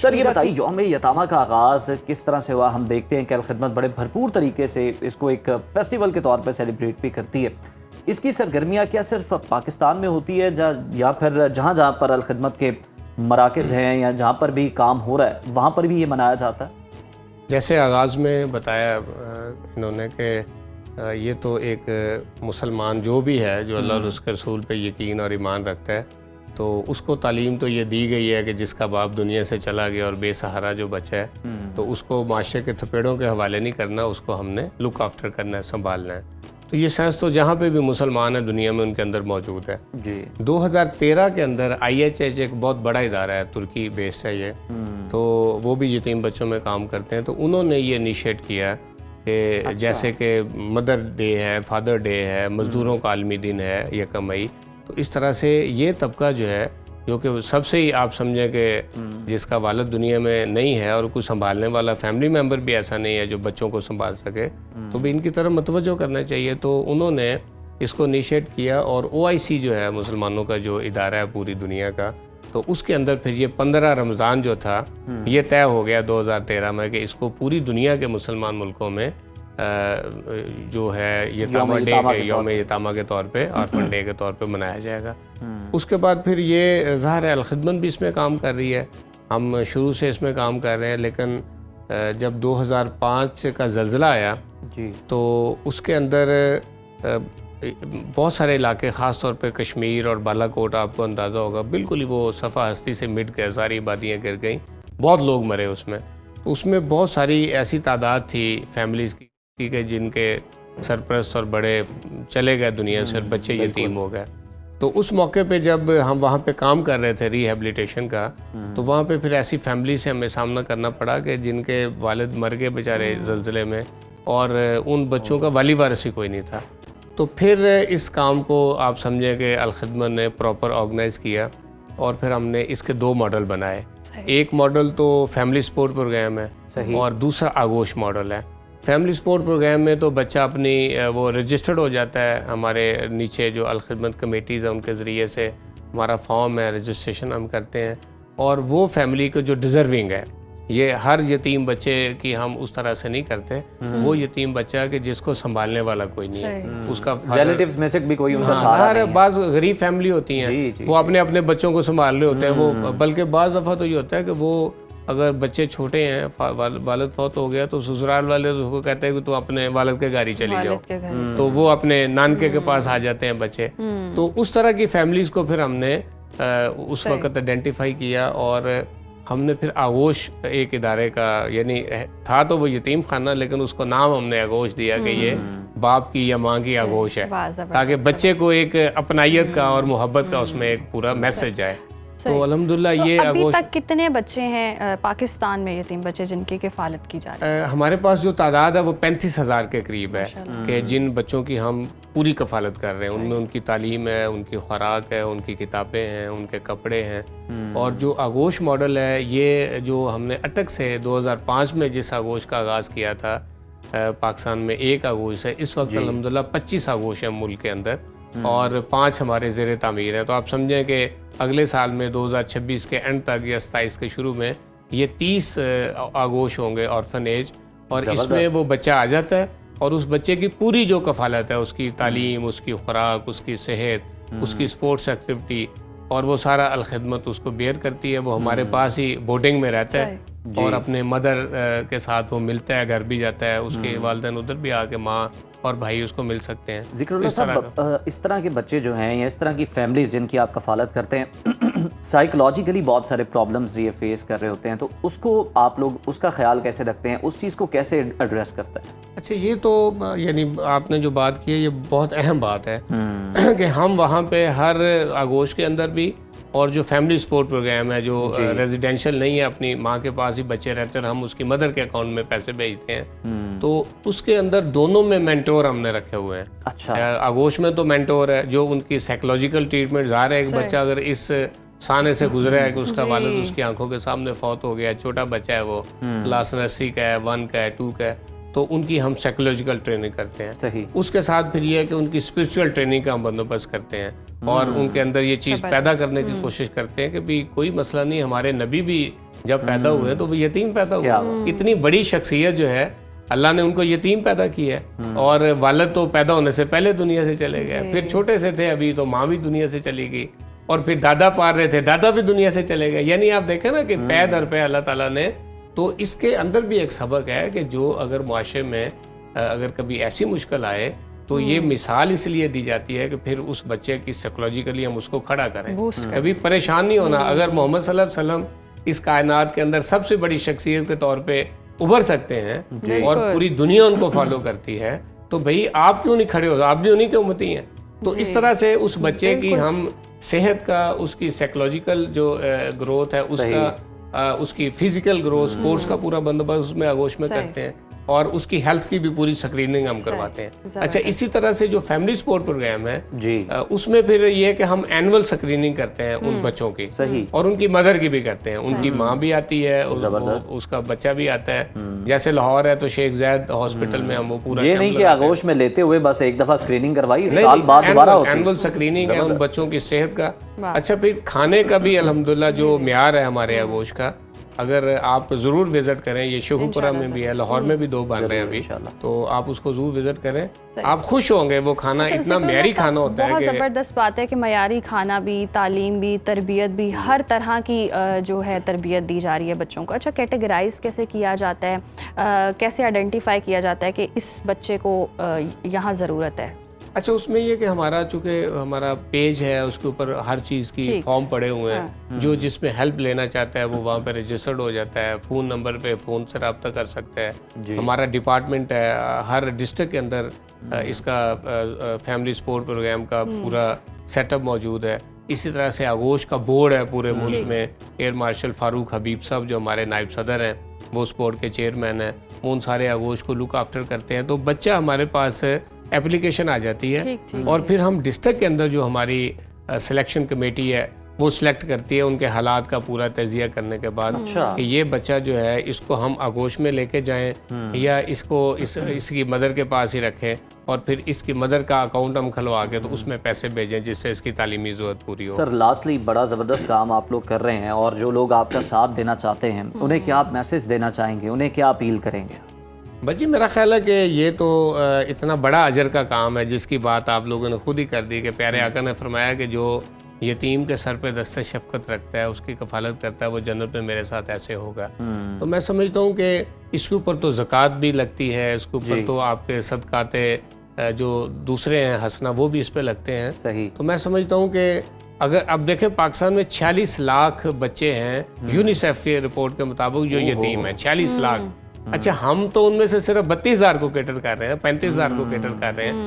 سر یہ بتائیے یوم یتامہ کا آغاز کس طرح سے ہوا؟ ہم دیکھتے ہیں کہ الخدمت بڑے بھرپور طریقے سے اس کو ایک فیسٹیول کے طور پہ سیلیبریٹ بھی کرتی ہے. اس کی سرگرمیاں کیا صرف پاکستان میں ہوتی ہے یا پھر جہاں جہاں پر الخدمت کے مراکز ہیں یا جہاں پر بھی کام ہو رہا ہے وہاں پر بھی یہ منایا جاتا ہے؟ جیسے آغاز میں بتایا انہوں نے کہ یہ تو ایک مسلمان جو بھی ہے جو اللہ اور اس کے رسول پہ یقین اور ایمان رکھتا ہے تو اس کو تعلیم تو یہ دی گئی ہے کہ جس کا باپ دنیا سے چلا گیا اور بے سہارا جو بچہ ہے تو اس کو معاشرے کے تھپیڑوں کے حوالے نہیں کرنا، اس کو ہم نے لک آفٹر کرنا ہے، سنبھالنا ہے. تو یہ سینس تو جہاں پہ بھی مسلمان ہیں دنیا میں ان کے اندر موجود ہے. 2013 کے اندر IHH ایک بہت بڑا ادارہ ہے، ترکی بیس ہے یہ، تو وہ بھی یتیم بچوں میں کام کرتے ہیں. تو انہوں نے یہ انیشیٹ کیا کہ جیسے کہ مدر ڈے ہے، فادر ڈے ہے، مزدوروں کا عالمی دن ہے 1 مئی، تو اس طرح سے یہ طبقہ جو ہے جو کہ سب سے ہی آپ سمجھیں کہ جس کا والد دنیا میں نہیں ہے اور کوئی سنبھالنے والا فیملی ممبر بھی ایسا نہیں ہے جو بچوں کو سنبھال سکے، تو بھی ان کی طرف متوجہ کرنا چاہیے. تو انہوں نے اس کو انیشیٹ کیا اور OIC جو ہے مسلمانوں کا جو ادارہ ہے پوری دنیا کا، تو اس کے اندر پھر یہ 15 رمضان جو تھا یہ طے ہو گیا 2013 میں کہ اس کو پوری دنیا کے مسلمان ملکوں میں جو ہے یتامہ ڈے کے یوم یتامہ کے طور پہ، آرفن ڈے کے طور پہ منایا جائے گا. اس کے بعد پھر یہ ظاہر ہے الخدمت بھی اس میں کام کر رہی ہے، ہم شروع سے اس میں کام کر رہے ہیں، لیکن جب 2005 کا زلزلہ آیا تو اس کے اندر بہت سارے علاقے خاص طور پہ کشمیر اور بالا کوٹ، آپ کو اندازہ ہوگا بالکل ہی وہ صفحہ ہستی سے مٹ گئے، ساری آبادیاں گر گئیں، بہت لوگ مرے اس میں. تو اس میں بہت ساری ایسی تعداد تھی فیملیز کی کہ جن کے سرپرست اور بڑے چلے گئے دنیا سے، بچے یتیم ہو گئے. تو اس موقع پہ جب ہم وہاں پہ کام کر رہے تھے ریہیبلیٹیشن کا، تو وہاں پہ پھر ایسی فیملی سے ہمیں سامنا کرنا پڑا کہ جن کے والد مر گئے بیچارے زلزلے میں اور ان بچوں کا والی وارث ہی کوئی نہیں تھا. تو پھر اس کام کو آپ سمجھیں کہ الخدمت نے پراپر آرگنائز کیا اور پھر ہم نے اس کے 2 ماڈل بنائے. ایک ماڈل تو فیملی سپورٹ پروگرام ہے اور دوسرا آغوش ماڈل ہے. فیملی سپورٹ پروگرام میں تو بچہ اپنی وہ رجسٹرڈ ہو جاتا ہے، ہمارے نیچے جو الخدمت کمیٹیز ہیں ان کے ذریعے سے ہمارا فارم ہے، رجسٹریشن ہم کرتے ہیں، اور وہ فیملی کو جو ڈیزرونگ ہے، یہ ہر یتیم بچے کی ہم اس طرح سے نہیں کرتے، وہ یتیم بچہ کہ جس کو سنبھالنے والا کوئی نہیں ہے، اس کا ریلیٹیوز میں سے بھی کوئی ان کا سہارا نہیں ہے. بعض غریب فیملی ہوتی ہیں وہ اپنے بچوں کو سنبھال رہے ہوتے ہیں، وہ بلکہ بعض دفعہ تو یہ ہوتا ہے کہ وہ اگر بچے چھوٹے ہیں، والد فوت ہو گیا تو سسرال والے اس کو کہتے ہیں کہ تو اپنے والد کے گھر ہی چلی جاؤ، تو وہ اپنے نانکے کے پاس آ جاتے ہیں بچے. تو اس طرح کی فیملیز کو پھر ہم نے اس وقت آئیڈینٹیفائی کیا اور ہم نے پھر آغوش ایک ادارے کا، یعنی تھا تو وہ یتیم خانہ لیکن اس کو نام ہم نے آغوش دیا کہ یہ باپ کی یا ماں کی آغوش ہے، تاکہ بچے کو ایک اپنائیت کا اور محبت کا اس میں ایک پورا میسج آئے. تو الحمدللہ یہ ابھی تک کتنے بچے ہیں پاکستان میں یتیم بچے جن کی کفالت کی جا رہی ہے؟ ہمارے پاس جو تعداد ہے وہ 35,000 کے قریب ہے کہ جن بچوں کی ہم پوری کفالت کر رہے ہیں. ان میں ان کی تعلیم ہے، ان کی خوراک ہے، ان کی کتابیں ہیں، ان کے کپڑے ہیں. اور جو آغوش ماڈل ہے یہ جو ہم نے اٹک سے 2005 میں جس آغوش کا آغاز کیا تھا پاکستان میں، ایک آغوش ہے. اس وقت الحمدللہ 25 آغوش ہیں ملک کے اندر اور 5 ہمارے زیر تعمیر ہیں. تو آپ سمجھیں کہ اگلے سال میں 2026 کے اینڈ تک یا 27 کے شروع میں یہ 30 آغوش ہوں گے آرفن ایج، اور اس میں وہ بچہ آ جاتا ہے اور اس بچے کی پوری جو کفالت ہے، اس کی تعلیم، اس کی خوراک، اس کی صحت، اس کی سپورٹس ایکٹیویٹی، اور وہ سارا الخدمت اس کو بیئر کرتی ہے. وہ ہمارے پاس ہی بورڈنگ میں رہتا ہے اور اپنے مدر کے ساتھ وہ ملتا ہے، گھر بھی جاتا ہے، اس کے والدین ادھر بھی آ کے ماں اور بھائی اس کو مل سکتے ہیں. ذکر اللہ صاحب، اس طرح کے بچے جو ہیں یا اس طرح کی فیملیز جن کی آپ کفالت کرتے ہیں سائیکولوجیکلی بہت سارے پرابلمز یہ فیس کر رہے ہوتے ہیں، تو اس کو آپ لوگ اس کا خیال کیسے رکھتے ہیں، اس چیز کو کیسے ایڈریس کرتے ہیں؟ اچھا، یہ تو یعنی آپ نے جو بات کی ہے یہ بہت اہم بات ہے کہ ہم وہاں پہ ہر آغوش کے اندر بھی، اور جو فیملی سپورٹ پروگرام ہے جو ریزیڈینشل نہیں ہے، اپنی ماں کے پاس ہی بچے رہتے ہیں اور ہم اس کی مدر کے اکاؤنٹ میں پیسے بھیجتے ہیں، تو اس کے اندر دونوں میں مینٹور ہم نے رکھے ہوئے ہیں. اچھا، آغوش میں تو مینٹور ہے جو ان کی سائیکولوجیکل ٹریٹمنٹ. ظاہر ہے ایک بچہ اگر اس سانے سے گزرا ہے کہ اس کا والد اس کی آنکھوں کے سامنے فوت ہو گیا، چھوٹا بچہ ہے، وہ کلاس نرسری کا ہے، 1 کا ہے، 2 کا ہے، تو ان کی ہم سائیکولوجیکل ٹریننگ کرتے ہیں. صحیح. اس کے ساتھ پھر یہ ہے کہ ان کی اسپرچول ٹریننگ کا ہم بندوبست کرتے ہیں. اور ان کے اندر یہ چیز پیدا کرنے کی کوشش کرتے ہیں کہ بھی کوئی مسئلہ نہیں, ہمارے نبی بھی جب پیدا ہوئے تو وہ یتیم پیدا ہوئے. اتنی بڑی شخصیت جو ہے اللہ نے ان کو یتیم پیدا کی ہے, اور والد تو پیدا ہونے سے پہلے دنیا سے چلے گئے, پھر چھوٹے سے تھے ابھی تو ماں بھی دنیا سے چلی گئی, اور پھر دادا پال رہے تھے, دادا بھی دنیا سے چلے گئے. یعنی آپ دیکھیں نا کہ پے در پے اللہ تعالیٰ نے, تو اس کے اندر بھی ایک سبق ہے کہ جو اگر معاشرے میں اگر کبھی ایسی مشکل آئے تو یہ مثال اس لیے دی جاتی ہے کہ پھر اس بچے کی سائیکولوجیکلی ہم اس کو کھڑا کریں, کبھی پریشان نہیں ہونا. اگر محمد صلی اللہ علیہ وسلم اس کائنات کے اندر سب سے بڑی شخصیت کے طور پہ ابھر سکتے ہیں اور پوری دنیا ان کو فالو کرتی ہے, تو بھئی آپ کیوں نہیں کھڑے ہو, آپ بھی انہیں کے امتی ہیں. تو اس طرح سے اس بچے کی ہم صحت کا, اس کی سائیکولوجیکل جو گروتھ ہے اس کا, اس کی فزیکل گروتھ, سپورٹس کا پورا بندوبست اس میں آغوش میں کرتے ہیں, اور اس کی ہیلتھ کی بھی پوری اسکریننگ ہم کرواتے ہیں. اچھا, اسی طرح سے جو فیملی سپورٹ پروگرام ہے اس میں پھر یہ ہے کہ ہم اینول اسکریننگ کرتے ہیں ان بچوں کی, اور ان کی مدر کی بھی کرتے ہیں. ان کی ماں بھی آتی ہے, اس کا بچہ بھی آتا ہے. جیسے لاہور ہے تو شیخ زید ہاسپٹل میں ہم وہ پورا یہ نہیں کہ آغوش میں لیتے ہوئے بس ایک دفعہ اسکریننگ کروائی, سال بعد دوبارہ ہوتی ہے. اینول اسکریننگ ہے ان بچوں کی صحت کا. اچھا, پھر کھانے کا بھی الحمدللہ جو معیار ہے ہمارے آغوش کا, اگر آپ ضرور وزٹ کریں, یہ شیخوپورہ میں بھی ہے, لاہور میں بھی 2 بن رہے ہیں ابھی, تو آپ اس کو ضرور وزٹ کریں, آپ خوش ہوں گے. وہ کھانا اتنا معیاری کھانا ہوتا ہے بہت کہ زبردست بات ہے کہ معیاری کھانا بھی, تعلیم بھی, تربیت بھی, ہر طرح کی جو ہے تربیت دی جا رہی ہے بچوں کو. اچھا, کیٹیگرائز کیسے کیا جاتا ہے, کیسے آئیڈینٹیفائی کیا جاتا ہے کہ اس بچے کو یہاں ضرورت ہے؟ اچھا, اس میں یہ کہ ہمارا چونکہ ہمارا پیج ہے اس کے اوپر ہر چیز کی فارم پڑے ہوئے ہیں, جو جس میں ہیلپ لینا چاہتا ہے وہ وہاں پہ رجسٹرڈ ہو جاتا ہے, فون نمبر پہ فون سے رابطہ کر سکتا ہے. ہمارا ڈپارٹمنٹ ہے ہر ڈسٹرکٹ کے اندر, اس کا فیملی سپورٹ پروگرام کا پورا سیٹ اپ موجود ہے. اسی طرح سے آغوش کا بورڈ ہے پورے ملک میں, ایئر مارشل فاروق حبیب صاحب جو ہمارے نائب صدر ہیں وہ اس بورڈ کے چیئرمین ہیں, وہ ان سارے آغوش کو لک آفٹر کرتے ہیں. تو بچہ ہمارے پاس اپلیکیشن آ جاتی ہے, اور پھر ہم ڈسٹرکٹ کے اندر جو ہماری سلیکشن کمیٹی ہے وہ سلیکٹ کرتی ہے ان کے حالات کا پورا تجزیہ کرنے کے بعد کہ یہ بچہ جو ہے اس کو ہم آغوش میں لے کے جائیں یا اس کو اس کی مدر کے پاس ہی رکھیں, اور پھر اس کی مدر کا اکاؤنٹ ہم کھلوا کے تو اس میں پیسے بھیجیں جس سے اس کی تعلیمی ضرورت پوری ہو. سر, لاسٹلی بڑا زبردست کام آپ لوگ کر رہے ہیں, اور جو لوگ آپ کا ساتھ دینا چاہتے ہیں انہیں کیا آپ میسج دینا چاہیں گے, انہیں کیا اپیل کریں گے؟ بھائی میرا خیال ہے کہ یہ تو اتنا بڑا اجر کا کام ہے جس کی بات آپ لوگوں نے خود ہی کر دی کہ پیارے آقا نے فرمایا کہ جو یتیم کے سر پہ دست شفقت رکھتا ہے, اس کی کفالت کرتا ہے, وہ جنت میں میرے ساتھ ایسے ہوگا. تو میں سمجھتا ہوں کہ اس کے اوپر تو زکوٰۃ بھی لگتی ہے, اس کے اوپر تو آپ کے صدقات جو دوسرے ہیں حسنہ وہ بھی اس پہ لگتے ہیں. صحیح. تو میں سمجھتا ہوں کہ اگر اب دیکھیں پاکستان میں 46 لاکھ بچے ہیں یونیسیف کے رپورٹ کے مطابق جو یتیم ہیں, 46 لاکھ. اچھا, ہم تو ان میں سے صرف 32,000 کو کیٹر کر رہے ہیں, 35,000 کو کیٹر کر رہے ہیں.